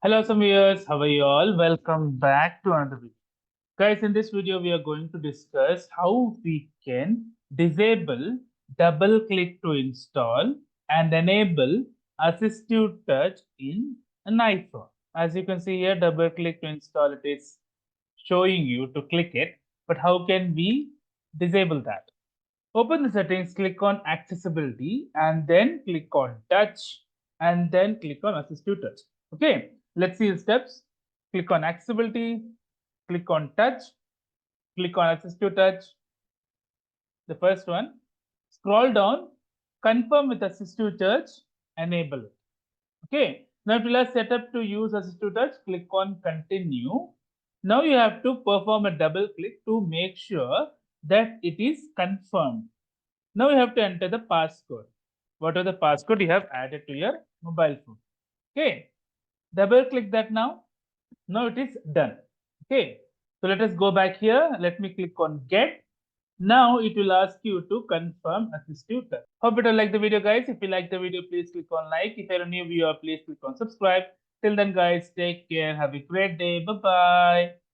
Hello, some viewers. How are you all? Welcome back to another video. Guys, in this video, we are going to discuss how we can disable double click to install and enable assistive touch in an iPhone. As you can see here, double click to install, it is showing you to click it. But how can we disable that? Open the settings, click on accessibility and then click on touch and then click on assistive touch. Okay, let's see the steps. Click on accessibility, click on touch, click on assistive touch. The first one, scroll down, confirm with assistive touch, enable it. Okay, now if you are set up to use assistive touch, click on continue. Now you have to perform a double click to make sure that it is confirmed. Now you have to enter the passcode. What are the passcode you have added to your mobile phone? Okay, double click that now. Now it is done. Okay, so let us go back here. Let me click on get. Now it will ask you to confirm assistive touch. Hope you all like the video, guys. If you like the video, please click on like. If you're a new viewer, please click on subscribe. Till then, guys, take care. Have a great day. Bye bye.